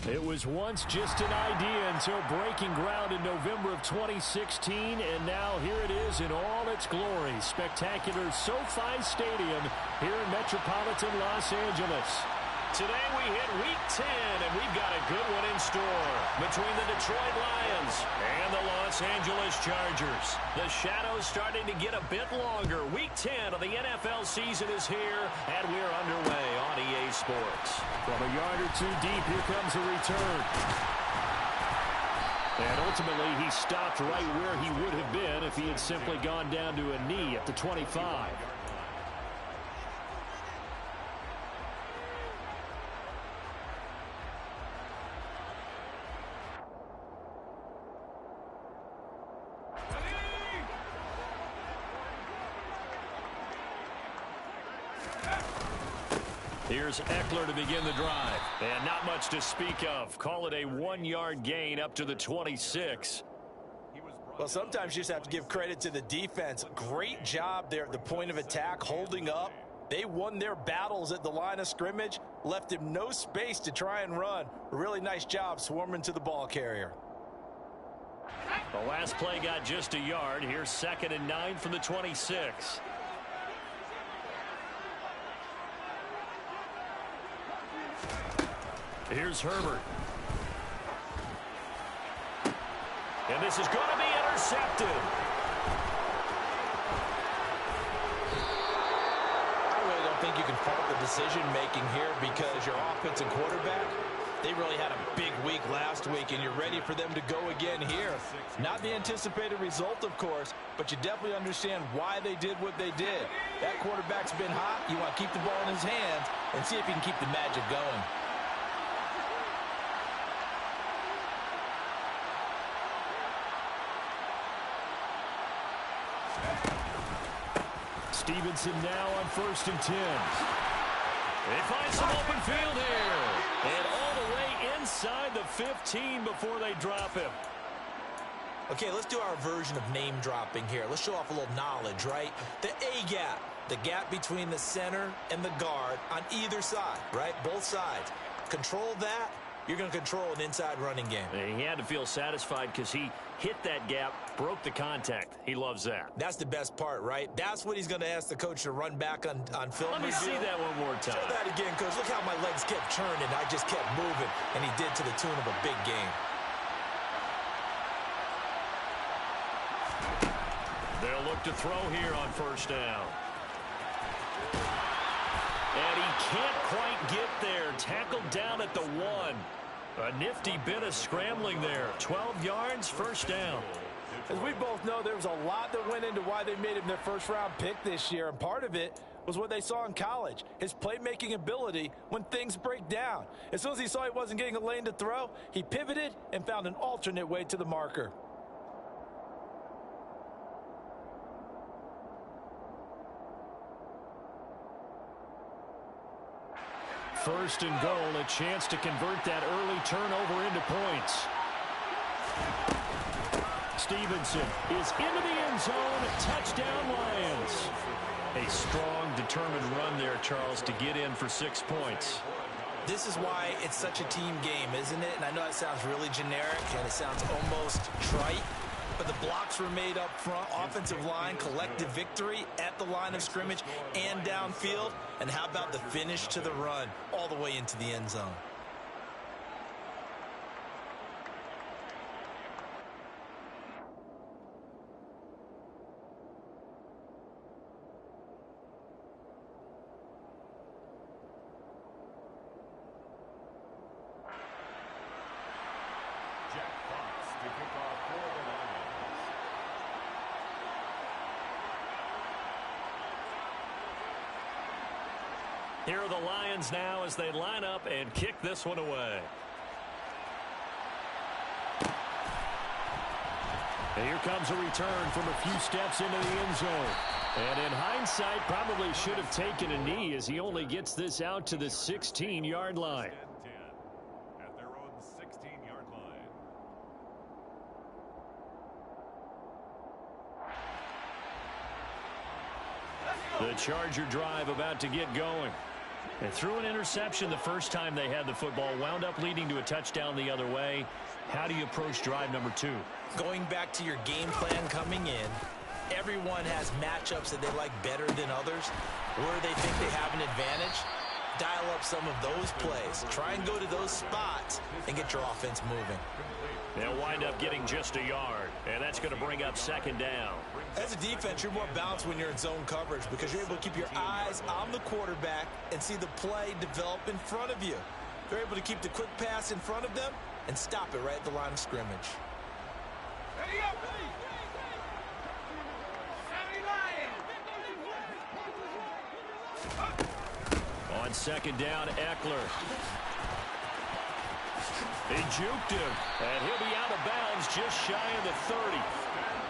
It was once just an idea until breaking ground in November of 2016, and now here it is in all its glory. Spectacular SoFi Stadium here in metropolitan Los Angeles. Today we hit Week 10, and we've got a good one in store between the Detroit Lions and the Los Angeles Chargers. The shadow's starting to get a bit longer. Week 10 of the NFL season is here, and we're underway on EA Sports. From a yard or two deep, here comes a return. And ultimately, he stopped right where he would have been if he had simply gone down to a knee at the 25. Here's Eckler to begin the drive. And not much to speak of. Call it a 1-yard gain up to the 26. Well, sometimes you just have to give credit to the defense. Great job there at the point of attack, holding up. They won their battles at the line of scrimmage, left him no space to try and run. A really nice job swarming to the ball carrier. The last play got just a yard. Here's 2nd and 9 from the 26. Here's Herbert. And this is going to be intercepted. I really don't think you can fault the decision-making here because your offensive quarterback, they really had a big week last week, and you're ready for them to go again here. Not the anticipated result, of course, but you definitely understand why they did what they did. That quarterback's been hot. You want to keep the ball in his hands and see if he can keep the magic going. Stevenson now on 1st and 10. They find some open field here. And all the way inside the 15 before they drop him. Okay, let's do our version of name dropping here. Let's show off a little knowledge, right? The A-gap, the gap between the center and the guard on either side, right? Both sides. Control that. You're going to control an inside running game. And he had to feel satisfied because he hit that gap, broke the contact. He loves that. That's the best part, right? That's what he's going to ask the coach to run back on film. Let me see that one more time. Show that again, Coach. Look how my legs kept churning. I just kept moving, and he did to the tune of a big game. They'll look to throw here on 1st down. And he can't quite get there. Tackled down at the 1. A nifty bit of scrambling there. 12 yards, 1st down. As we both know, there was a lot that went into why they made him their first-round pick this year, and part of it was what they saw in college, his playmaking ability when things break down. As soon as he saw he wasn't getting a lane to throw, he pivoted and found an alternate way to the marker. First and goal, a chance to convert that early turnover into points. Stevenson is into the end zone. Touchdown, Lions. A strong, determined run there, Charles, to get in for 6 points. This is why it's such a team game, isn't it? And I know it sounds really generic and it sounds almost trite, but the blocks were made up front. Offensive line, collective victory at the line of scrimmage and downfield. And how about the finish to the run all the way into the end zone? Here are the Lions now as they line up and kick this one away. And here comes a return from a few steps into the end zone. And in hindsight, probably should have taken a knee as he only gets this out to the 16-yard line. At their own 16-yard line. The Charger drive about to get going. They threw an interception the first time they had the football, wound up leading to a touchdown the other way. How do you approach drive number 2? Going back to your game plan coming in, everyone has matchups that they like better than others. Where they think they have an advantage, dial up some of those plays. Try and go to those spots and get your offense moving. They'll wind up getting just a yard, and that's going to bring up second down. As a defense, you're more balanced when you're in zone coverage because you're able to keep your eyes on the quarterback and see the play develop in front of you. They're able to keep the quick pass in front of them and stop it right at the line of scrimmage. On second down, Eckler. He juked him, and he'll be out of bounds just shy of the 30.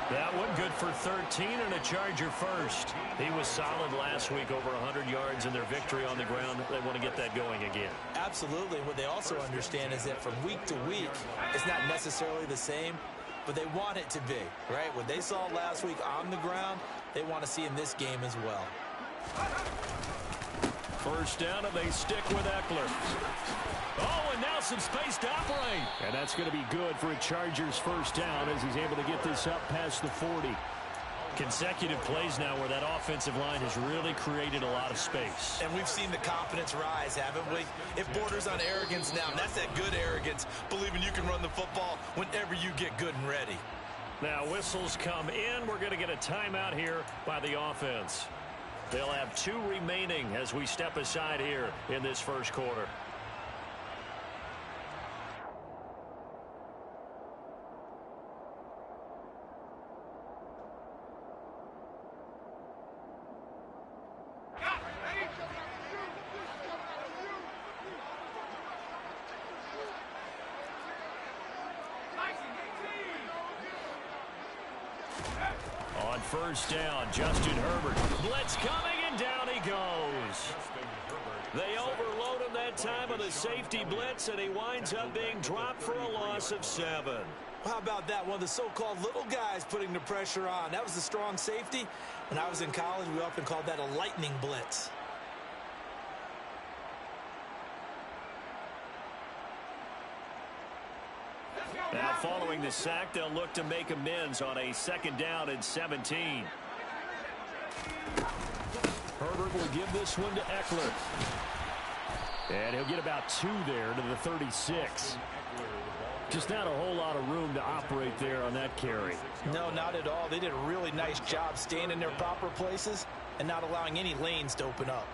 That one good for 13 and a Charger first. He was solid last week, over 100 yards in their victory on the ground. They want to get that going again. Absolutely. What they also understand is that from week to week, it's not necessarily the same, but they want it to be, right? What they saw last week on the ground, they want to see in this game as well. First down, and they stick with Eckler. Oh, and now some space to operate. And that's going to be good for a Chargers first down as he's able to get this up past the 40. Consecutive plays now where that offensive line has really created a lot of space. And we've seen the confidence rise, haven't we? It borders on arrogance now, and that's that good arrogance, believing you can run the football whenever you get good and ready. Now whistles come in. We're going to get a timeout here by the offense. They'll have 2 remaining as we step aside here in this first quarter. On first down, Justin Herbert. Blitz coming, and down he goes. They overload him that time with a safety blitz, and he winds up being dropped for a loss of 7. How about that? One of the so-called little guys putting the pressure on. That was the strong safety. When I was in college, we often called that a lightning blitz. Now following the sack, they'll look to make amends on a second down and 17. Herbert will give this one to Eckler. And he'll get about 2 there to the 36. Just not a whole lot of room to operate there on that carry. No, not at all. They did a really nice job staying in their proper places and not allowing any lanes to open up.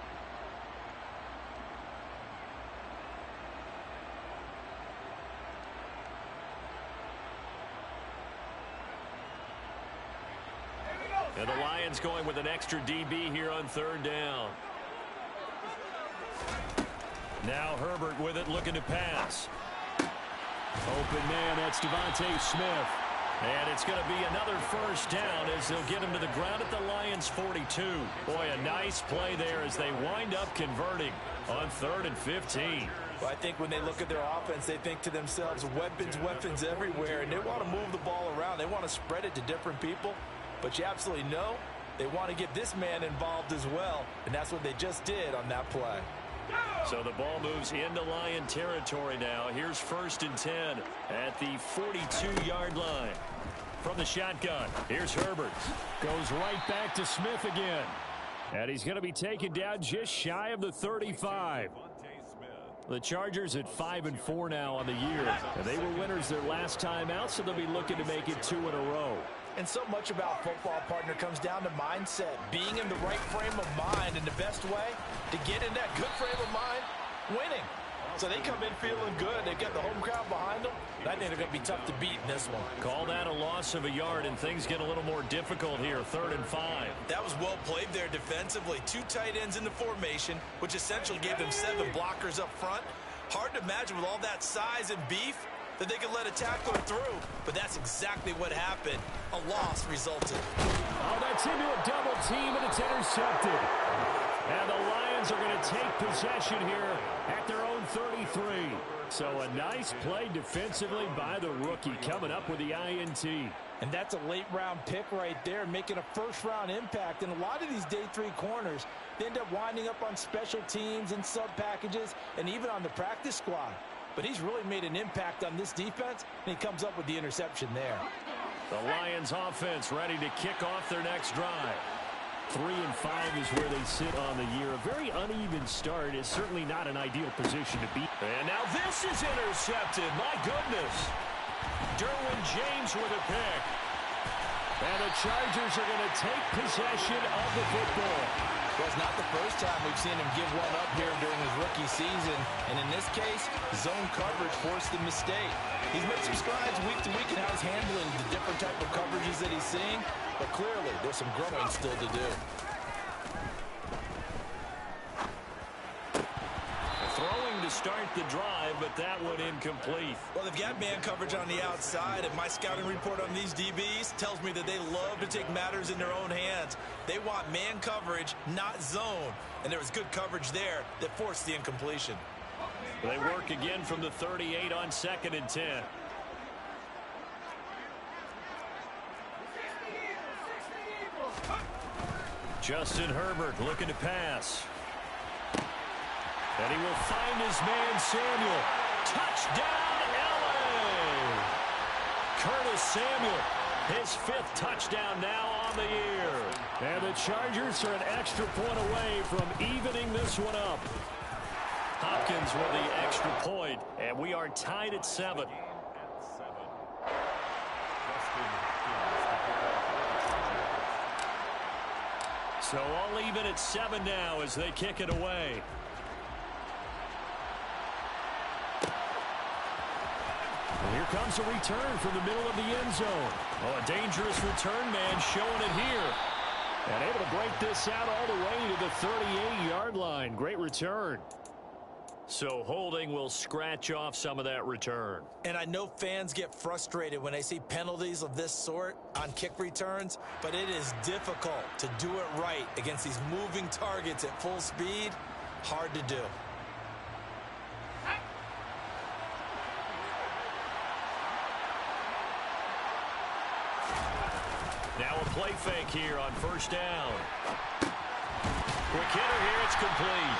And the Lions going with an extra DB here on third down. Now Herbert with it, looking to pass. Open man, that's Devontae Smith. And it's going to be another first down as they'll get him to the ground at the Lions' 42. Boy, a nice play there as they wind up converting on 3rd and 15. Well, I think when they look at their offense, they think to themselves, weapons everywhere, and they want to move the ball around. They want to spread it to different people. But you absolutely know they want to get this man involved as well, and that's what they just did on that play. So the ball moves into Lion territory now. Here's 1st and 10 at the 42-yard line. From the shotgun, here's Herbert. Goes right back to Smith again. And he's going to be taken down just shy of the 35. The Chargers at 5-4 now on the year. And they were winners their last time out, so they'll be looking to make it 2 in a row. And so much about football, partner, comes down to mindset. Being in the right frame of mind, and the best way to get in that good frame of mind, winning. So they come in feeling good. They've got the home crowd behind them. And I think they're going to be tough to beat in this one. Call that a loss of a yard, and things get a little more difficult here, 3rd and 5. That was well played there defensively. 2 tight ends in the formation, which essentially gave them 7 blockers up front. Hard to imagine with all that size and beef that they could let a tackler through, but that's exactly what happened. A loss resulted. Oh, that's into a double team, and it's intercepted. And the Lions are going to take possession here at their own 33. So a nice play defensively by the rookie, coming up with the INT. And that's a late-round pick right there, making a first-round impact. And a lot of these day 3 corners, they end up winding up on special teams and sub-packages and even on the practice squad. But he's really made an impact on this defense, and he comes up with the interception there. The Lions offense ready to kick off their next drive. 3-5 is where they sit on the year. A very uneven start is certainly not an ideal position to be. And now this is intercepted. My goodness. Derwin James with a pick. And the Chargers are going to take possession of the football. Well, it's not the first time we've seen him give one up here during his rookie season. And in this case, zone coverage forced the mistake. He's made some strides week to week in how he's handling the different type of coverages that he's seeing. But clearly, there's some growing still to do. Throwing to start the drive, but that one incomplete. Well, they've got man coverage on the outside, and my scouting report on these DBs tells me that they love to take matters in their own hands. They want man coverage, not zone. And there was good coverage there that forced the incompletion. They work again from the 38 on 2nd and 10. Justin Herbert looking to pass. And he will find his man Samuel. Touchdown, LA! Curtis Samuel, his 5th touchdown now on the year. And the Chargers are an extra point away from evening this one up. Hopkins with the extra point, and we are tied at 7. So all even at 7 now as they kick it away. And here comes a return from the middle of the end zone. Oh, a dangerous return man showing it here. And able to break this out all the way to the 38-yard line. Great return. So holding will scratch off some of that return. And I know fans get frustrated when they see penalties of this sort on kick returns, but it is difficult to do it right against these moving targets at full speed. Hard to do. Now a play fake here on 1st down. Quick hitter here, it's complete.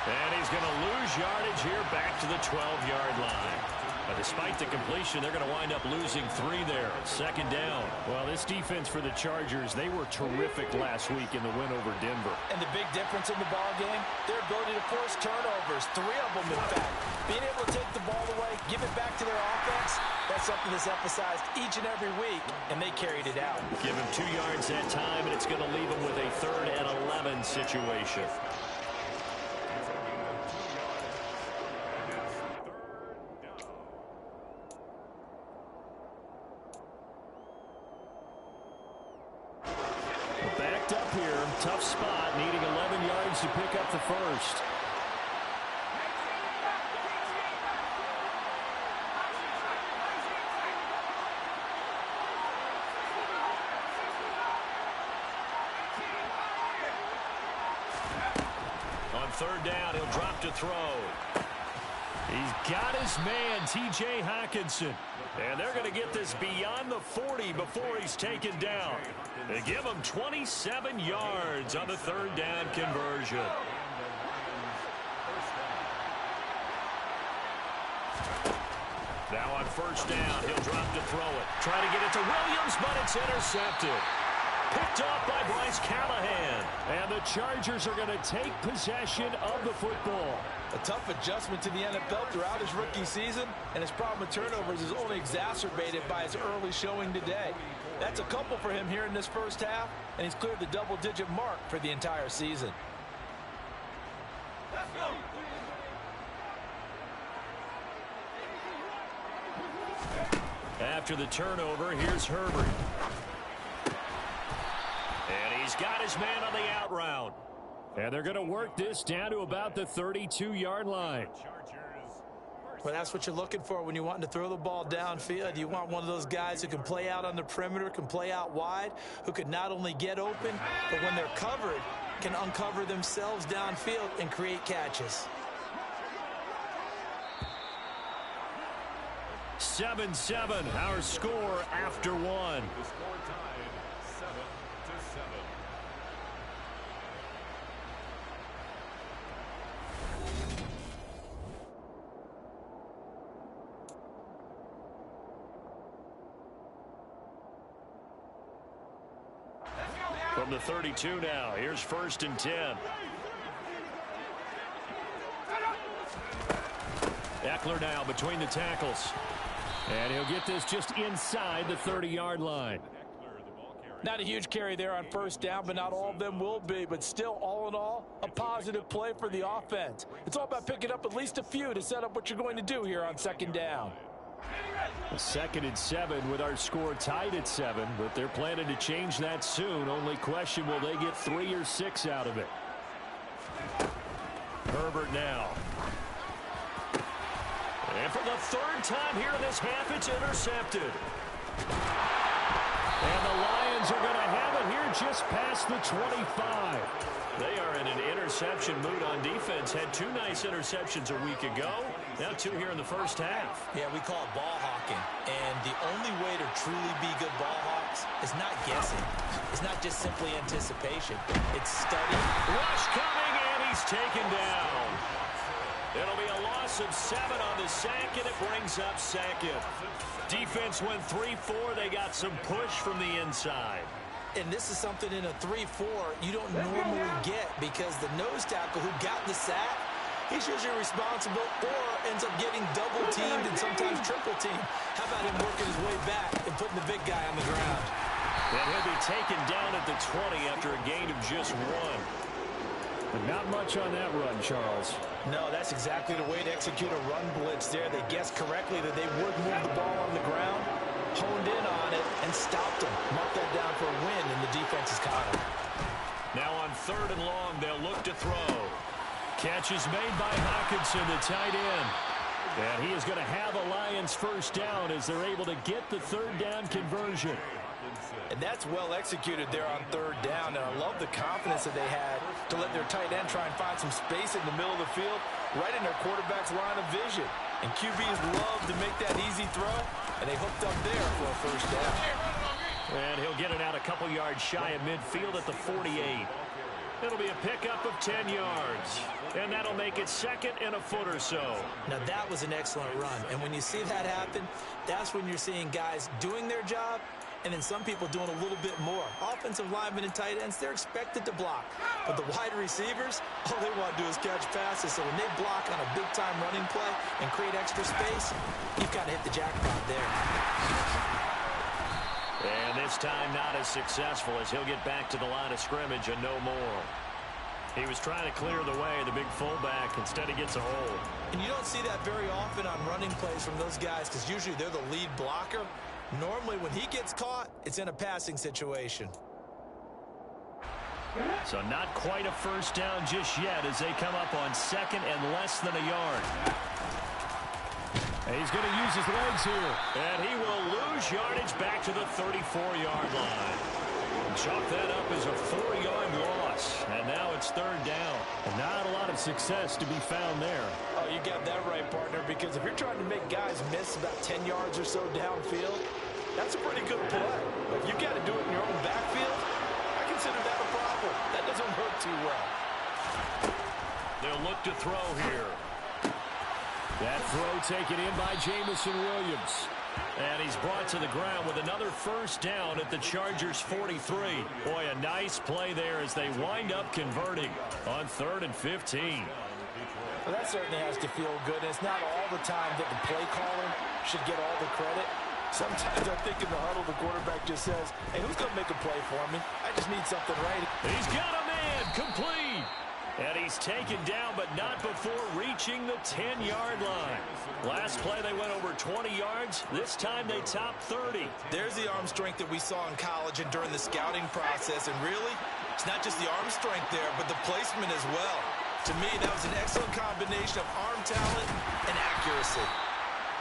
And he's going to lose yardage here back to the 12-yard line. But despite the completion, they're going to wind up losing 3 there. 2nd down. Well, this defense for the Chargers, they were terrific last week in the win over Denver. And the big difference in the ball game, their ability to force turnovers, 3 of them in fact. Being able to take the ball away, give it back to their offense, that's something that's emphasized each and every week, and they carried it out. Give him 2 yards that time, and it's going to leave him with a 3rd and 11 situation. Backed up here, tough spot, needing 11 yards to pick up the 1st. On 3rd down, he'll drop to throw. He's got his man, T.J. Hockenson. And they're going to get this beyond the 40 before he's taken down. They give him 27 yards on the 3rd down conversion. Now on 1st down, he'll drop to throw it. Trying to get it to Williams, but it's intercepted. Picked off by Bryce Callahan. And the Chargers are going to take possession of the football. A tough adjustment to the NFL throughout his rookie season, and his problem with turnovers is only exacerbated by his early showing today. That's a couple for him here in this 1st half, and he's cleared the double-digit mark for the entire season. After the turnover, here's Herbert. And he's got his man on the out route. And they're going to work this down to about the 32-yard line. Well, that's what you're looking for when you want to throw the ball downfield. You want one of those guys who can play out on the perimeter, can play out wide, who can not only get open, but when they're covered, can uncover themselves downfield and create catches. 7-7, our score after one. The score tied 7-7. From the 32 now, here's 1st and 10. Eckler now between the tackles. And he'll get this just inside the 30-yard line. Not a huge carry there on 1st down, but not all of them will be. But still, all in all, a positive play for the offense. It's all about picking up at least a few to set up what you're going to do here on 2nd down. 2nd and 7 with our score tied at 7, but they're planning to change that soon. Only question, will they get 3 or 6 out of it? Herbert now. And for the 3rd time here in this half, it's intercepted. And the Lions are going to have it here just past the 25. They are in an interception mood on defense. Had 2 nice interceptions a week ago. Now 2 here in the 1st half. Yeah, we call it ball hawking. And the only way to truly be good ball hawks is not guessing. It's not just simply anticipation. It's study. Rush coming, and he's taken down. It'll be a loss of 7 on the sack, and it brings up 2nd. Defense went 3-4. They got some push from the inside. And this is something in a 3-4 you don't normally get, because the nose tackle who got the sack, he's usually responsible or ends up getting double-teamed and sometimes triple-teamed. How about him working his way back and putting the big guy on the ground? And he'll be taken down at the 20 after a gain of just 1. But not much on that run, Charles. No, that's exactly the way to execute a run blitz there. They guessed correctly that they would move the ball on the ground, honed in on it, and stopped him. Mark that down for a win, and the defense is caught him. Now on 3rd and long, they'll look to throw. Catch is made by Hockenson, the tight end. And he is going to have a Lions 1st down as they're able to get the 3rd down conversion. And that's well executed there on 3rd down. And I love the confidence that they had to let their tight end try and find some space in the middle of the field, right in their quarterback's line of vision. And QBs love to make that easy throw, and they hooked up there for a 1st down. And he'll get it out a couple yards shy of midfield at the 48. It'll be a pickup of 10 yards. And that'll make it 2nd and a foot or so. Now, that was an excellent run. And when you see that happen, that's when you're seeing guys doing their job, and then some people doing a little bit more. Offensive linemen and tight ends, they're expected to block. But the wide receivers, all they want to do is catch passes. So when they block on a big-time running play and create extra space, you've got to hit the jackpot there. And this time not as successful, as he'll get back to the line of scrimmage and no more. He was trying to clear the way, the big fullback. Instead, he gets a hole. And you don't see that very often on running plays from those guys, because usually they're the lead blocker. Normally, when he gets caught, it's in a passing situation. So not quite a 1st down just yet as they come up on 2nd and less than a yard. And he's going to use his legs here. And he will lose yardage back to the 34-yard line. And chalk that up as a 4-yard loss. And now it's 3rd down. And not a lot of success to be found there. Oh, you got that right, partner, because if you're trying to make guys miss about 10 yards or so downfield, that's a pretty good play. But if you got to do it in your own backfield, I consider that a problem. That doesn't hurt too well. They'll look to throw here. That throw taken in by Jameson Williams. And he's brought to the ground with another 1st down at the Chargers' 43. Boy, a nice play there as they wind up converting on 3rd and 15. Well, that certainly has to feel good. And it's not all the time that the play caller should get all the credit. Sometimes I think in the huddle, the quarterback just says, hey, who's going to make a play for me? I just need something right. He's got a man, complete. And he's taken down, but not before reaching the 10-yard line. Last play, they went over 20 yards. This time, they topped 30. There's the arm strength that we saw in college and during the scouting process. And really, it's not just the arm strength there, but the placement as well. To me, that was an excellent combination of arm talent and accuracy.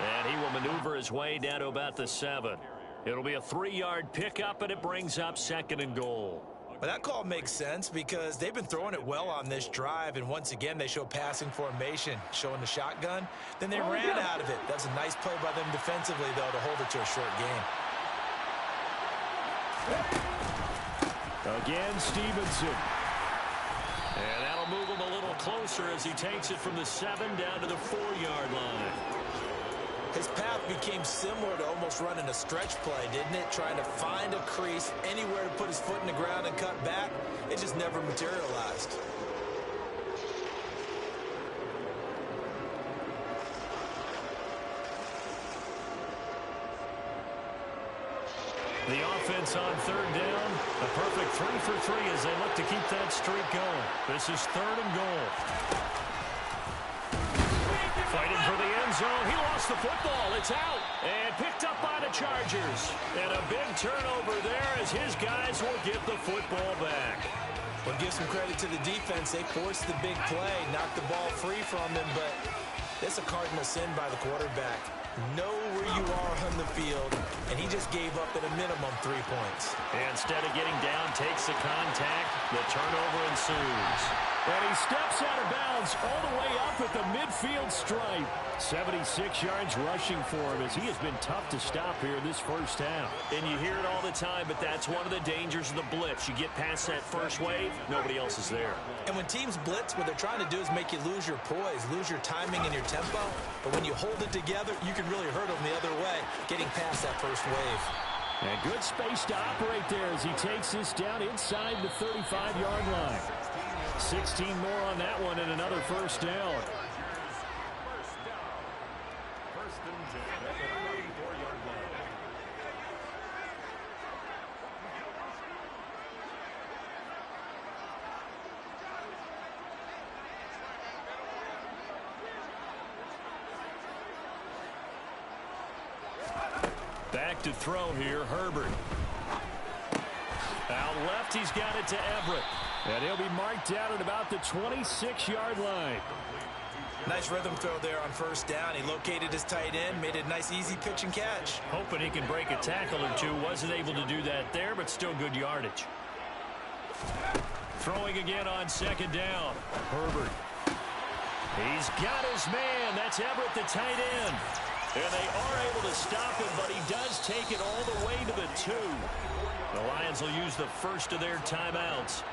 And he will maneuver his way down to about the 7. It'll be a 3-yard pickup, and it brings up 2nd and goal. Well, that call makes sense because they've been throwing it well on this drive, and once again, they show passing formation, showing the shotgun. Then they ran out of it. That's a nice play by them defensively, though, to hold it to a short gain. Again, Stevenson. And that'll move him a little closer as he takes it from the 7 down to the 4-yard line. His path became similar to almost running a stretch play, didn't it? Trying to find a crease, anywhere to put his foot in the ground and cut back. It just never materialized. The offense on 3rd down. A perfect 3 for 3 as they look to keep that streak going. This is 3rd and goal. Fighting for the end zone. He lost the football. It's out. And picked up by the Chargers. And a big turnover there as his guys will get the football back. Well, give some credit to the defense. They forced the big play, knocked the ball free from him, but it's a cardinal sin by the quarterback. Know where you are on the field, and he just gave up at a minimum 3 points. And instead of getting down, takes the contact. The turnover ensues. And he steps out of bounds all the way up at the midfield stripe. 76 yards rushing for him as he has been tough to stop here in this first half. And you hear it all the time, but that's one of the dangers of the blitz. You get past that first wave, nobody else is there. And when teams blitz, what they're trying to do is make you lose your poise, lose your timing and your tempo. But when you hold it together, you can really hurt them the other way, getting past that first wave. And good space to operate there as he takes this down inside the 35-yard line. 16 more on that one and another first down. First and 10 at the 34-yard line. Back to throw here, Herbert. Out left, he's got it to Everett. And he'll be marked down at about the 26-yard line. Nice rhythm throw there on first down. He located his tight end, made it a nice easy pitch and catch. Hoping he can break a tackle or two. Wasn't able to do that there, but still good yardage. Throwing again on 2nd down. Herbert. He's got his man. That's Everett, the tight end. And they are able to stop him, but he does take it all the way to the 2. The Lions will use the first of their timeouts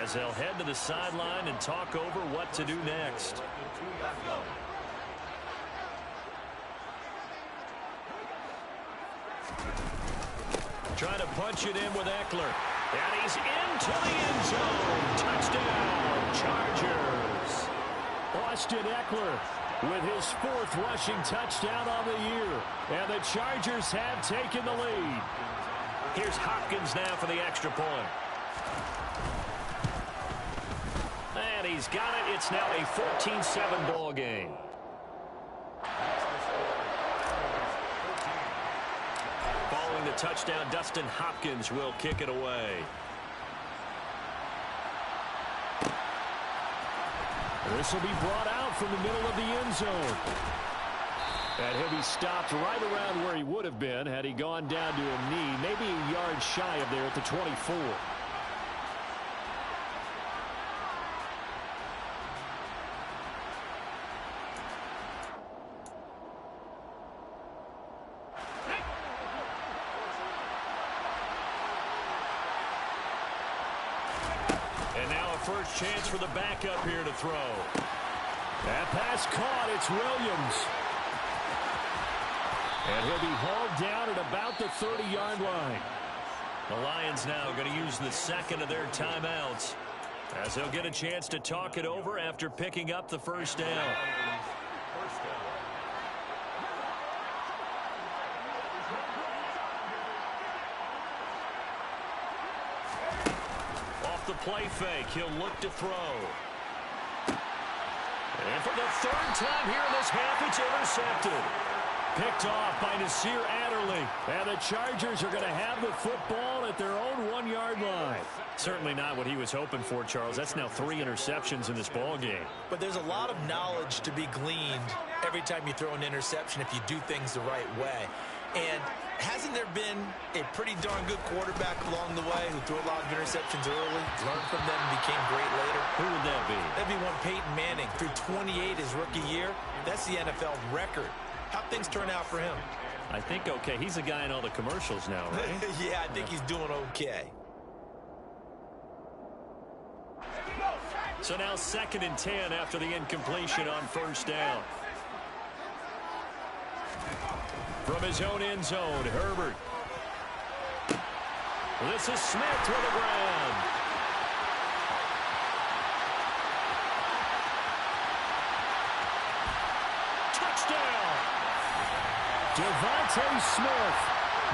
as they'll head to the sideline and talk over what to do next. Trying to punch it in with Eckler. And he's into the end zone. Touchdown, Chargers. Austin Eckler with his 4th rushing touchdown on the year. And the Chargers have taken the lead. Here's Hopkins now for the extra point. And he's got it. It's now a 14-7 ball game. Following the touchdown, Dustin Hopkins will kick it away. This will be brought out from the middle of the end zone. And he'll be stopped right around where he would have been had he gone down to a knee, maybe a yard shy of there at the 24. And now a first chance for the backup here to throw. That pass caught. It's Williams. And he'll be hauled down at about the 30-yard line. The Lions now going to use the 2nd of their timeouts as they'll get a chance to talk it over after picking up the first down. Off the play fake, he'll look to throw. And for the 3rd time here in this half, it's intercepted. Picked off by Nasir Adderley. And the Chargers are going to have the football at their own 1-yard line. Certainly not what he was hoping for, Charles. That's now 3 interceptions in this ball game. But there's a lot of knowledge to be gleaned every time you throw an interception if you do things the right way. And hasn't there been a pretty darn good quarterback along the way who threw a lot of interceptions early, learned from them, and became great later? Who would that be? That'd be one Peyton Manning. Threw 28 his rookie year. That's the NFL record. How'd things turn out for him? I think okay. He's a guy in all the commercials now, right? Yeah, I think he's doing okay. So now 2nd and 10 after the incompletion on 1st down. From his own end zone, Herbert. This is Smith with the grab. Touchdown! Devontae Smith,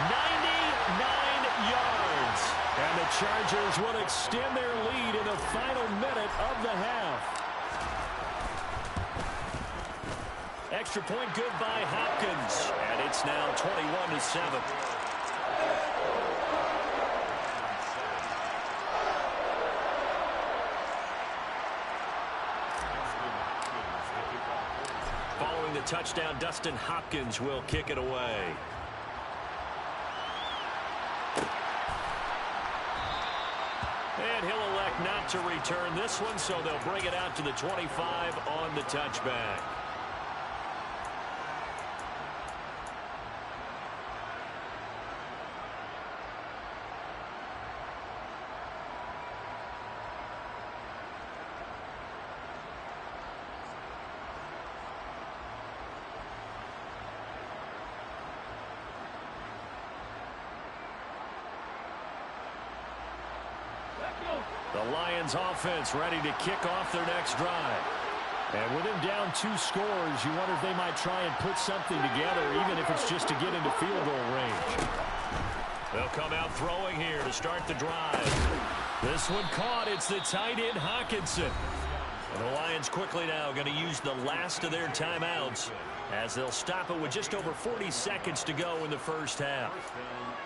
99 yards. And the Chargers will extend their lead in the final minute of the half. Extra point good by Hopkins. And it's now 21-7. Following the touchdown, Dustin Hopkins will kick it away. And he'll elect not to return this one, so they'll bring it out to the 25 on the touchback. The Lions offense ready to kick off their next drive. And with him down 2 scores, you wonder if they might try and put something together, even if it's just to get into field goal range. They'll come out throwing here to start the drive. This one caught. It's the tight end, Hockenson. And the Lions quickly now going to use the last of their timeouts as they'll stop it with just over 40 seconds to go in the first half.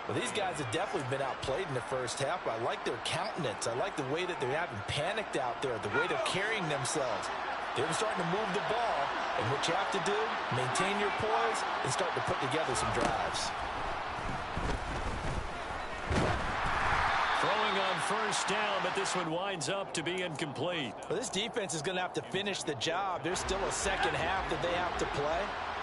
Well, these guys have definitely been outplayed in the first half, but I like their countenance. I like the way that they haven't panicked out there, the way they're carrying themselves. They're starting to move the ball, and what you have to do, maintain your poise and start to put together some drives. Throwing on first down, but this one winds up to be incomplete. Well, this defense is going to have to finish the job. There's still a second half that they have to play.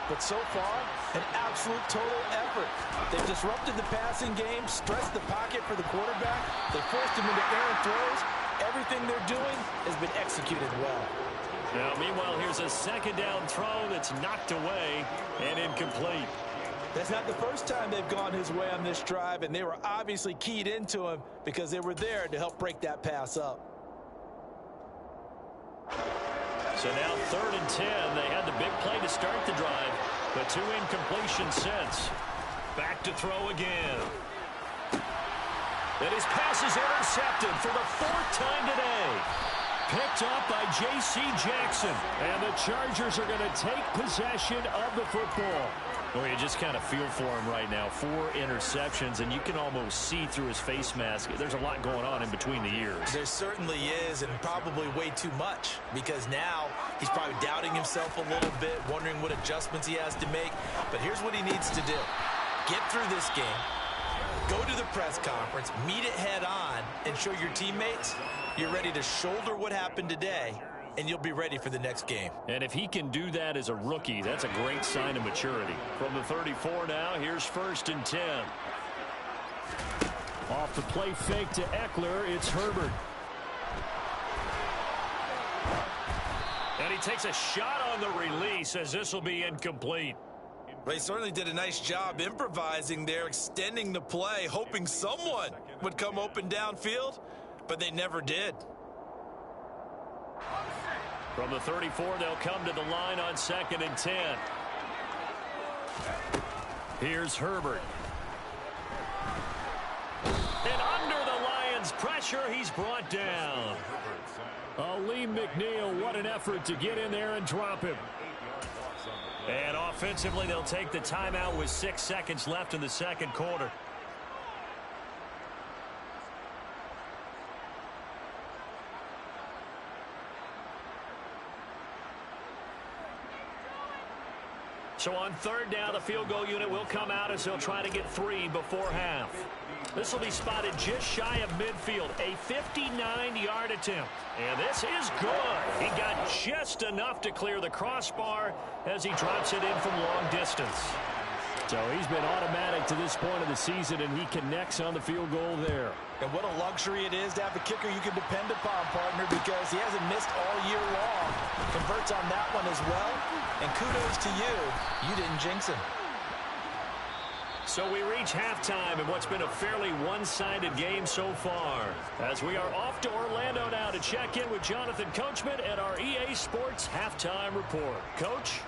But so far, an absolute total effort. They've disrupted the passing game, stressed the pocket for the quarterback. They forced him into errant throws. Everything they're doing has been executed well. Now, meanwhile, here's a second down throw that's knocked away and incomplete. That's not the first time they've gone his way on this drive, and they were obviously keyed into him because they were there to help break that pass up. So now 3rd and 10. They had the big play to start the drive, but 2 incompletions since. Back to throw again. And his pass is intercepted for the 4th time today. Picked up by J.C. Jackson. And the Chargers are going to take possession of the football. Well, you just kind of feel for him right now. 4 interceptions, and you can almost see through his face mask. There's a lot going on in between the ears. There certainly is, and probably way too much, because now he's probably doubting himself a little bit, wondering what adjustments he has to make. But here's what he needs to do. Get through this game, go to the press conference, meet it head on, and show your teammates you're ready to shoulder what happened today, and you'll be ready for the next game. And if he can do that as a rookie, that's a great sign of maturity. From the 34 now, here's 1st and 10. Off the play fake to Eckler, it's Herbert. And he takes a shot on the release as this will be incomplete. They certainly did a nice job improvising there, extending the play, hoping someone would come open downfield, but they never did. From the 34, they'll come to the line on 2nd and 10. Here's Herbert. And under the Lions' pressure, he's brought down. Aleem McNeil, what an effort to get in there and drop him. And offensively, they'll take the timeout with 6 seconds left in the second quarter. So on third down, the field goal unit will come out as they'll try to get 3 before half. This will be spotted just shy of midfield, a 59-yard attempt. And this is good. He got just enough to clear the crossbar as he drops it in from long distance. So he's been automatic to this point of the season, and he connects on the field goal there. And what a luxury it is to have a kicker you can depend upon, partner, because he hasn't missed all year long. Converts on that one as well. And kudos to you. You didn't jinx him. So we reach halftime in what's been a fairly one-sided game so far, as we are off to Orlando now to check in with Jonathan Coachman at our EA Sports Halftime Report. Coach?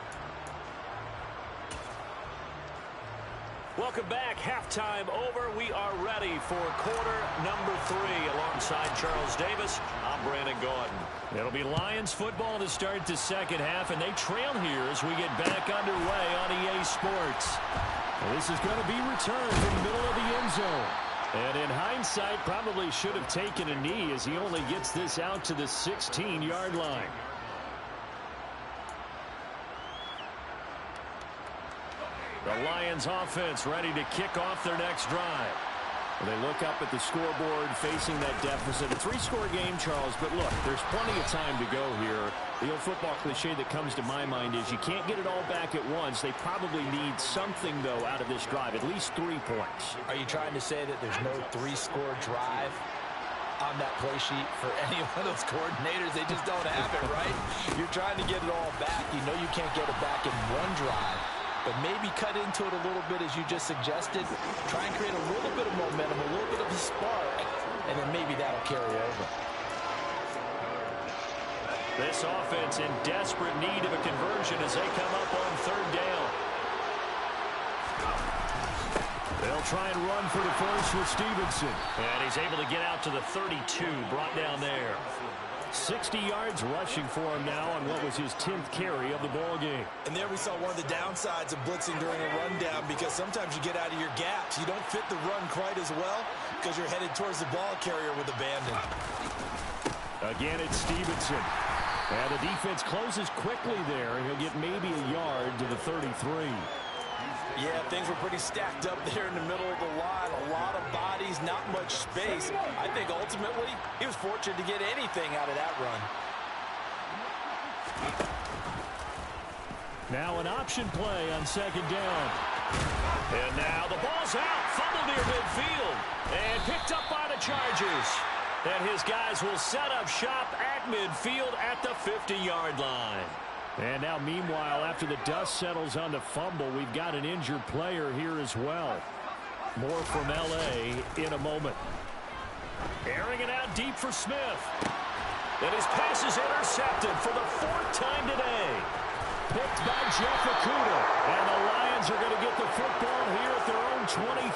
Welcome back. Halftime over. We are ready for quarter number 3 alongside Charles Davis. I'm Brandon Gaudin. It'll be Lions football to start the second half, and they trail here as we get back underway on EA Sports. And this is going to be returned from the middle of the end zone. And in hindsight, probably should have taken a knee as he only gets this out to the 16-yard line. The Lions offense ready to kick off their next drive. They look up at the scoreboard facing that deficit. A 3-score game, Charles, but look, there's plenty of time to go here. The old football cliche that comes to my mind is you can't get it all back at once. They probably need something, though, out of this drive, at least 3 points. Are you trying to say that there's no 3-score drive on that play sheet for any one of those coordinators? They just don't have it, right? You're trying to get it all back. You know you can't get it back in one drive. But maybe cut into it a little bit, as you just suggested. Try and create a little bit of momentum, a little bit of a spark, and then maybe that'll carry over. This offense in desperate need of a conversion as they come up on third down. They'll try and run for the first with Stevenson. And he's able to get out to the 32, brought down there. 60 yards rushing for him now on what was his 10th carry of the ball game. And there we saw one of the downsides of blitzing during a rundown, because sometimes you get out of your gaps. You don't fit the run quite as well because you're headed towards the ball carrier with abandon. Again, it's Stevenson. And the defense closes quickly there, and he'll get maybe a yard to the 33. Yeah, things were pretty stacked up there in the middle of the line. A lot of bodies, not much space. I think ultimately he was fortunate to get anything out of that run. Now an option play on second down. And now the ball's out. Fumbled near midfield. And picked up by the Chargers. And his guys will set up shop at midfield at the 50-yard line. And now, meanwhile, after the dust settles on the fumble, we've got an injured player here as well. More from L.A. in a moment. Airing it out deep for Smith. And his pass is intercepted for the 4th time today. Picked by Jeff Okudah. And the Lions are going to get the football here at their own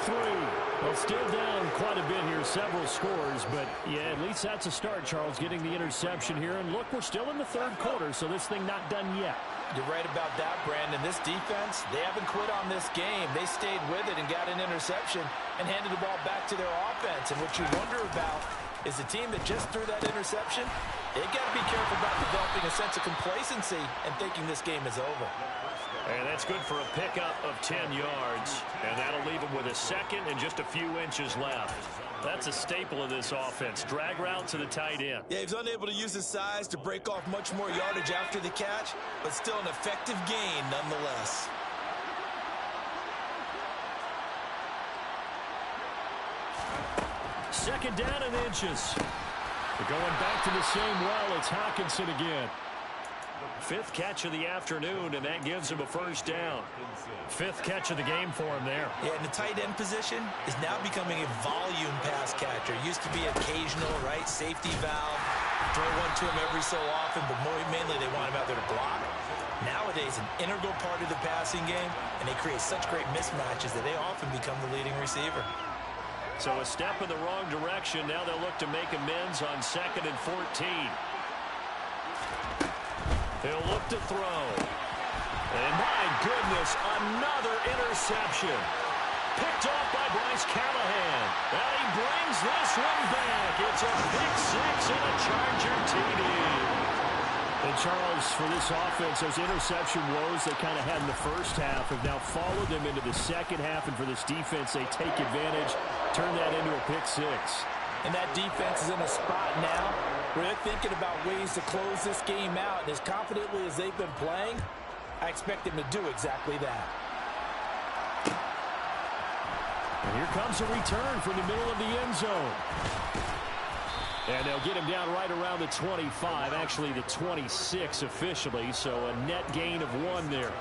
23. Well, still down quite a bit here, several scores. But, yeah, at least that's a start, Charles, getting the interception here. And, look, we're still in the third quarter, so this thing not done yet. You're right about that, Brandon. This defense, they haven't quit on this game. They stayed with it and got an interception and handed the ball back to their offense. And what you wonder about is the team that just threw that interception, they've got to be careful about developing a sense of complacency and thinking this game is over. And that's good for a pickup of 10 yards. And that'll leave him with a second and just a few inches left. That's a staple of this offense. Drag route to the tight end. Yeah, he's unable to use his size to break off much more yardage after the catch, but still an effective gain nonetheless. Second down and inches. Going back to the same well, it's Hockenson again. 5th catch of the afternoon, and that gives him a first down. 5th catch of the game for him there. Yeah, and the tight end position is now becoming a volume pass catcher. Used to be occasional, right? Safety valve. Throw one to him every so often, but mainly they want him out there to block. Nowadays, an integral part of the passing game, and they create such great mismatches that they often become the leading receiver. So a step in the wrong direction. Now they'll look to make amends on 2nd and 14. He'll look to throw. And my goodness, another interception. Picked off by Bryce Callahan. And he brings this one back. It's a pick 6 and a Charger TD. And Charles, for this offense, those interception woes they kind of had in the first half have now followed them into the second half. And for this defense, they take advantage, turn that into a pick six. And that defense is in a spot now where they're thinking about ways to close this game out. And as confidently as they've been playing, I expect them to do exactly that. And here comes a return from the middle of the end zone. And they'll get him down right around the 25, actually the 26 officially, so a net gain of 1 there.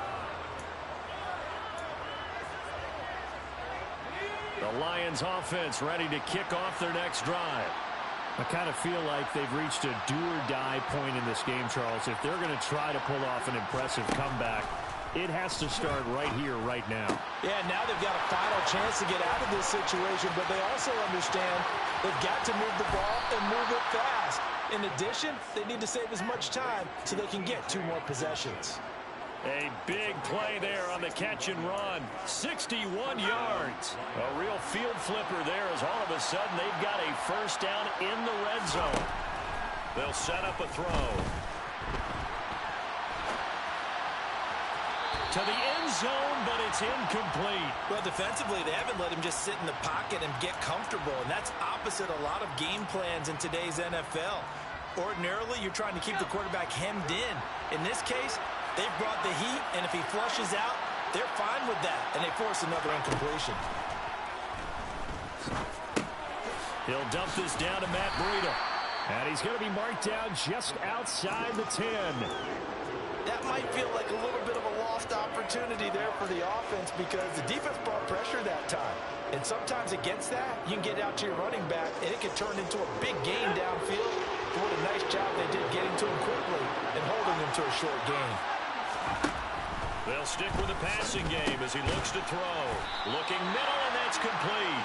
The Lions offense ready to kick off their next drive. I kind of feel like they've reached a do-or-die point in this game, Charles. If they're going to try to pull off an impressive comeback, it has to start right here, right now. Yeah, now they've got a final chance to get out of this situation, but they also understand they've got to move the ball and move it fast. In addition, they need to save as much time so they can get 2 more possessions. A big play there on the catch and run. 61 yards. A real field flipper there as all of a sudden they've got a first down in the red zone. They'll set up a throw. To the end zone, but it's incomplete. Well, defensively, they haven't let him just sit in the pocket and get comfortable, and that's opposite a lot of game plans in today's NFL. Ordinarily, you're trying to keep the quarterback hemmed in. In this case, they've brought the heat, and if he flushes out, they're fine with that, and they force another incompletion. He'll dump this down to Matt Breida, and he's going to be marked down just outside the 10. That might feel like a little bit of a lost opportunity there for the offense because the defense brought pressure that time. And sometimes against that, you can get out to your running back, and it can turn into a big gain downfield. What a nice job they did getting to him quickly and holding him to a short gain. They'll stick with the passing game as he looks to throw. Looking middle, and that's complete.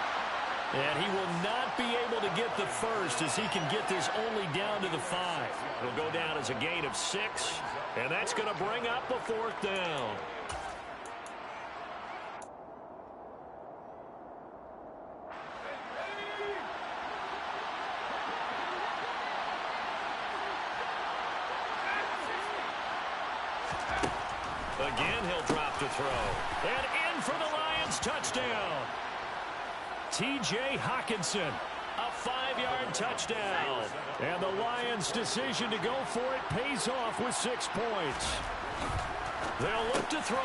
And he will not be able to get the first as he can get this only down to the 5. It'll go down as a gain of 6, and that's going to bring up a 4th down. Again, he'll drop to throw. And in for the Lions touchdown. T.J. Hockenson, a 5-yard touchdown. And the Lions' decision to go for it pays off with 6 points. They'll look to throw.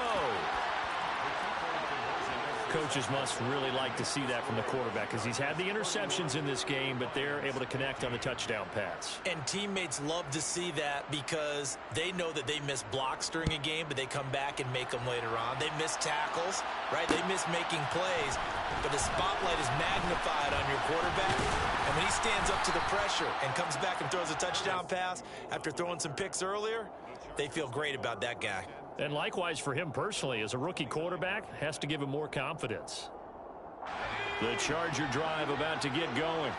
Coaches must really like to see that from the quarterback because he's had the interceptions in this game, but they're able to connect on the touchdown pass. And teammates love to see that because they know that they miss blocks during a game, but they come back and make them later on. They miss tackles, right? They miss making plays, but the spotlight is magnified on your quarterback. And when he stands up to the pressure and comes back and throws a touchdown pass after throwing some picks earlier, they feel great about that guy. And likewise for him personally, as a rookie quarterback, has to give him more confidence. The Charger drive about to get going.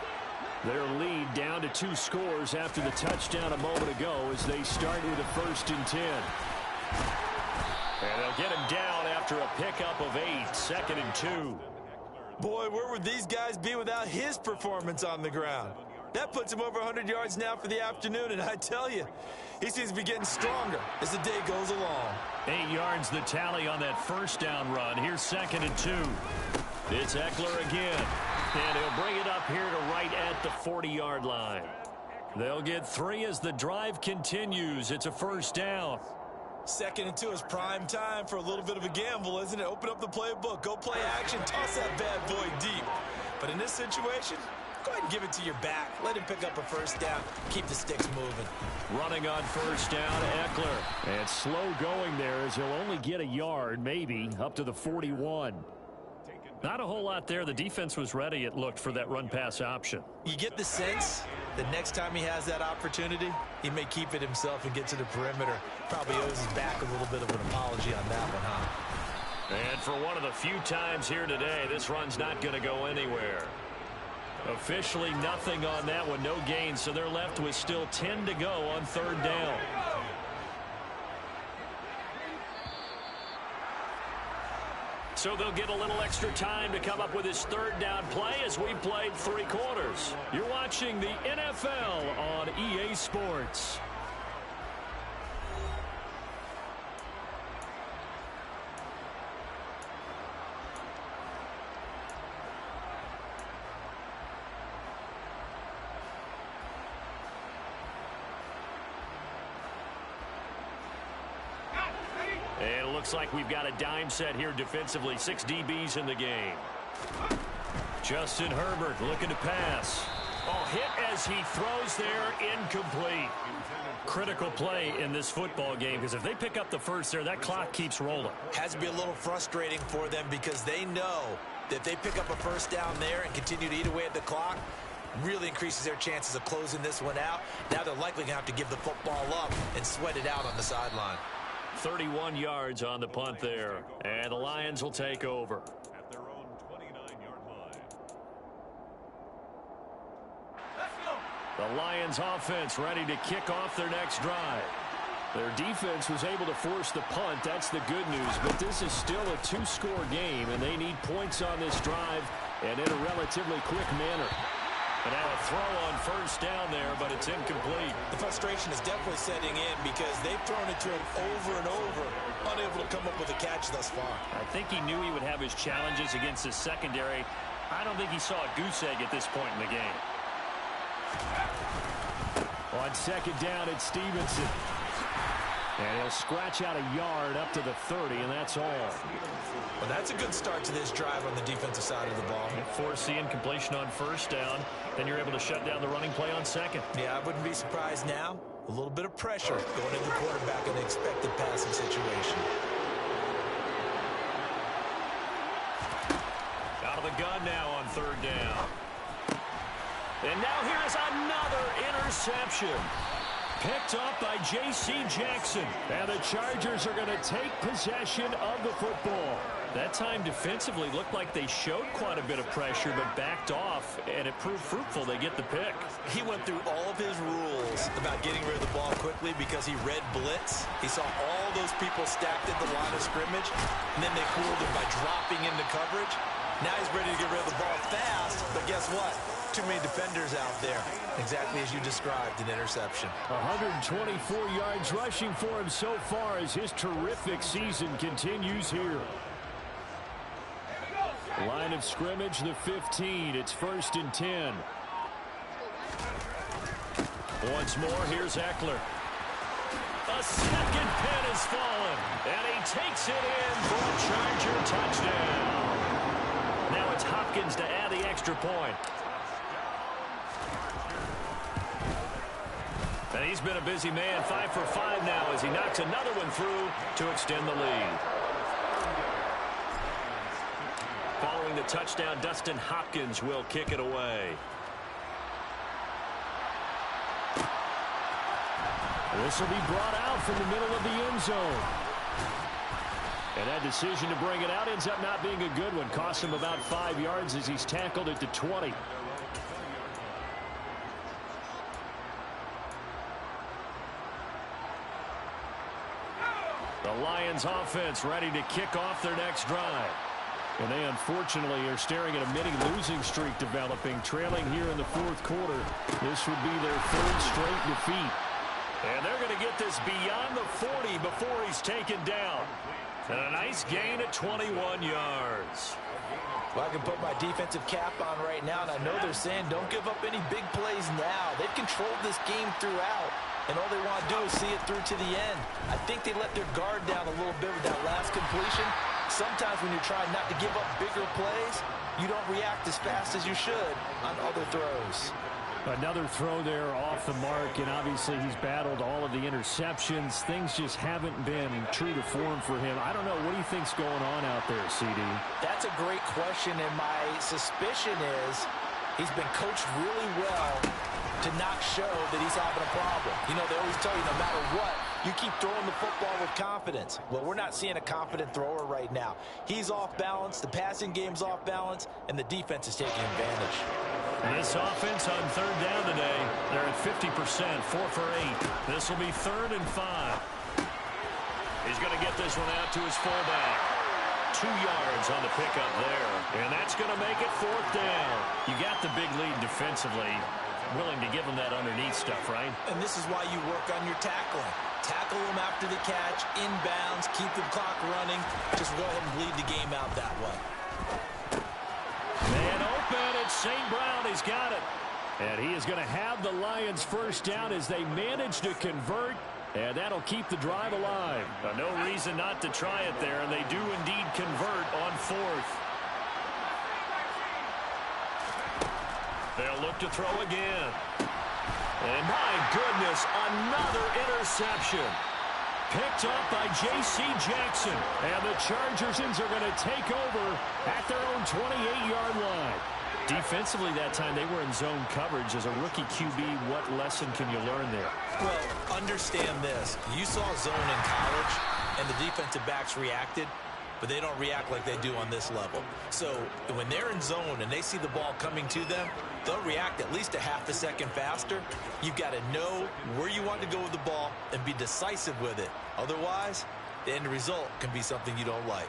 Their lead down to 2 scores after the touchdown a moment ago as they start with a 1st and 10. And they'll get him down after a pickup of 8, 2nd and 2. Boy, where would these guys be without his performance on the ground? That puts him over 100 yards now for the afternoon, and I tell you, he seems to be getting stronger as the day goes along. 8 yards the tally on that first down run. Here's 2nd and 2. It's Eckler again, and he'll bring it up here to right at the 40-yard line. They'll get 3 as the drive continues. It's a first down. 2nd and 2 is prime time for a little bit of a gamble, isn't it? Open up the playbook, go play action, toss that bad boy deep. But in this situation, go ahead and give it to your back. Let him pick up a first down. Keep the sticks moving. Running on first down, Eckler. And slow going there as he'll only get a yard, maybe, up to the 41. Not a whole lot there. The defense was ready, it looked, for that run-pass option. You get the sense that next time he has that opportunity, he may keep it himself and get to the perimeter. Probably owes his back a little bit of an apology on that one, huh? And for one of the few times here today, this run's not going to go anywhere. Officially nothing on that one, no gain, so they're left with still 10 to go on 3rd down. So they'll get a little extra time to come up with his 3rd down play as we played 3 quarters. You're watching the NFL on EA Sports. looks like we've got a dime set here defensively. 6 DBs in the game. Justin Herbert looking to pass. Oh, hit as he throws there, incomplete. Critical play in this football game, because if they pick up the first there, that clock keeps rolling. Has to be a little frustrating for them because they know that if they pick up a first down there and continue to eat away at the clock, really increases their chances of closing this one out. Now they're likely going to have to give the football up and sweat it out on the sideline. 31 yards on the punt there, and the Lions will take over. At their own 29-yard line. The Lions offense ready to kick off their next drive. Their defense was able to force the punt. That's the good news. But this is still a 2-score game, and they need points on this drive and in a relatively quick manner. And now a throw on first down there, but it's incomplete. The frustration is definitely setting in because they've thrown it to him over and over, unable to come up with a catch thus far. I think he knew he would have his challenges against his secondary. I don't think he saw a goose egg at this point in the game. On second down, it's Stevenson. And he'll scratch out a yard up to the 30, and that's all. Well, that's a good start to this drive on the defensive side of the ball. Force the incompletion on first down. Then you're able to shut down the running play on second. Yeah, I wouldn't be surprised now. A little bit of pressure going into the quarterback in an expected passing situation. Out of the gun now on third down. And now here's another interception. Picked up by J.C. Jackson. And the Chargers are going to take possession of the football. That time defensively looked like they showed quite a bit of pressure but backed off, and it proved fruitful. They get the pick. He went through all of his rules about getting rid of the ball quickly because he read blitz. He saw all those people stacked at the line of scrimmage, and then they fooled him by dropping into coverage. Now he's ready to get rid of the ball fast, but guess what? Too many defenders out there. Exactly as you described, an interception. 124 yards rushing for him so far as his terrific season continues here. Line of scrimmage, the 15. It's 1st and 10. Once more, here's Eckler. A second pin has fallen, and he takes it in for a Charger touchdown. Now it's Hopkins to add the extra point. And he's been a busy man, 5 for 5 now as he knocks another one through to extend the lead. Following the touchdown, Dustin Hopkins will kick it away. This will be brought out from the middle of the end zone. And that decision to bring it out ends up not being a good one. Costs him about 5 yards as he's tackled at the 20. The Lions offense ready to kick off their next drive. And they unfortunately are staring at a mini losing streak developing, trailing here in the 4th quarter. This would be their 3rd straight defeat. And they're going to get this beyond the 40 before he's taken down. And a nice gain at 21 yards. Well, I can put my defensive cap on right now, and I know they're saying don't give up any big plays now. They've controlled this game throughout, and all they want to do is see it through to the end. I think they let their guard down a little bit with that last completion. Sometimes when you're trying not to give up bigger plays, you don't react as fast as you should on other throws. Another throw there off the mark, and obviously he's battled all of the interceptions. Things just haven't been true to form for him. I don't know. What do you think's going on out there, CD? That's a great question, and my suspicion is he's been coached really well to not show that he's having a problem. You know, they always tell you no matter what, you keep throwing the football with confidence. Well, we're not seeing a confident thrower right now. He's off balance, the passing game's off balance, and the defense is taking advantage. This offense on third down today, they're at 50%, 4 for 8. This will be 3rd and 5. He's going to get this one out to his fullback. 2 yards on the pickup there, and that's going to make it 4th down. You got the big lead defensively. Willing to give him that underneath stuff, right? And this is why you work on your tackling. Tackle them after the catch, inbounds, keep the clock running. Just go ahead and bleed the game out that way. Man open, it's St. Brown. He's got it. And he is going to have the Lions first down as they manage to convert And that'll keep the drive alive. No reason not to try it there, and they do indeed convert on fourth. They'll look to throw again. And my goodness, another interception. Picked up by J.C. Jackson. And the Chargers are going to take over at their own 28-yard line. Defensively that time, they were in zone coverage. As a rookie QB, what lesson can you learn there? Well, understand this. You saw zone in college, and the defensive backs reacted, but they don't react like they do on this level. So when they're in zone and they see the ball coming to them, they'll react at least a half a second faster. You've got to know where you want to go with the ball and be decisive with it. Otherwise, the end result can be something you don't like.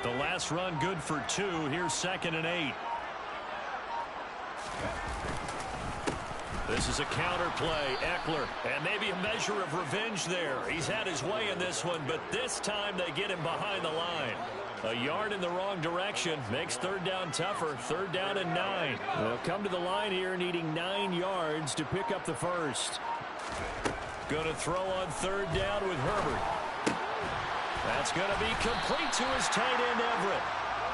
The last run good for 2. Here's 2nd and 8. This is a counter play. Eckler, and maybe a measure of revenge there. He's had his way in this one, but this time they get him behind the line. A yard in the wrong direction makes 3rd down tougher. 3rd down and 9. They'll come to the line here needing 9 yards to pick up the first. Going to throw on 3rd down with Herbert. That's going to be complete to his tight end, Everett.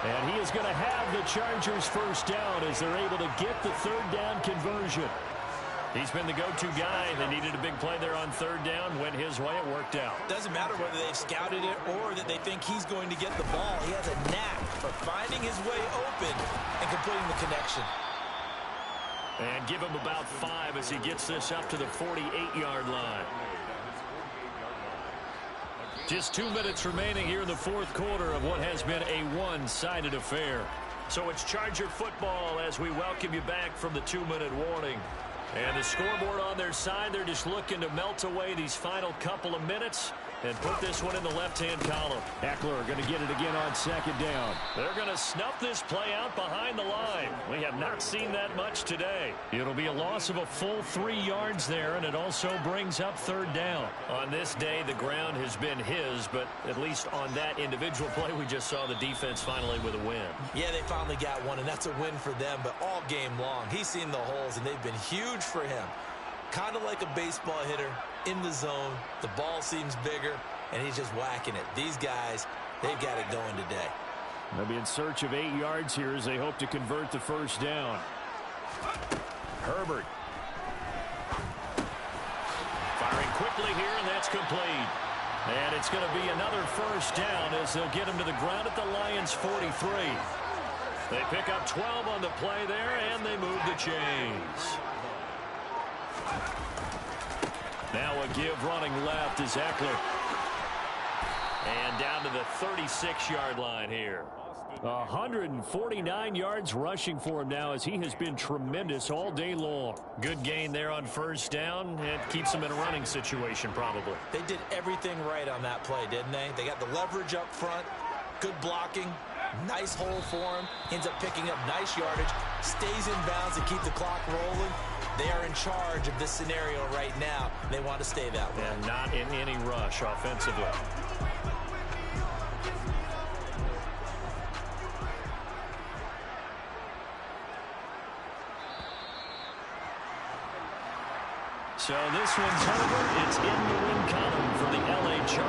And he is going to have the Chargers first down as they're able to get the 3rd down conversion. He's been the go-to guy. They needed a big play there on 3rd down. Went his way. It worked out. Doesn't matter whether they've scouted it or that they think he's going to get the ball. He has a knack for finding his way open and completing the connection. And give him about 5 as he gets this up to the 48-yard line. Just 2 minutes remaining here in the 4th quarter of what has been a one-sided affair. So it's Charger football as we welcome you back from the 2-minute warning. And the scoreboard on their side, they're just looking to melt away these final couple of minutes and put this one in the left-hand column. Eckler going to get it again on 2nd down. They're going to snuff this play out behind the line. We have not seen that much today. It'll be a loss of a full 3 yards there, and it also brings up 3rd down. On this day, the ground has been his, but at least on that individual play, we just saw the defense finally with a win. Yeah, they finally got one, and that's a win for them, but all game long, he's seen the holes, and they've been huge for him. Kind of like a baseball hitter in the zone. The ball seems bigger, and he's just whacking it. These guys, they've got it going today. They'll be in search of 8 yards here as they hope to convert the first down. Herbert. Firing quickly here, and that's complete. And it's going to be another first down as they'll get him to the ground at the Lions' 43. They pick up 12 on the play there, and they move the chains. Now a give running left is Eckler. And down to the 36-yard line here. 149 yards rushing for him now as he has been tremendous all day long. Good gain there on first down. It keeps him in a running situation probably. They did everything right on that play, didn't they? They got the leverage up front, good blocking, nice hole for him, ends up picking up nice yardage, stays in bounds and keep the clock rolling. They are in charge of this scenario right now. They want to stay that way. And not in any rush offensively. So this one's over. It's in the win column for the LA Chargers.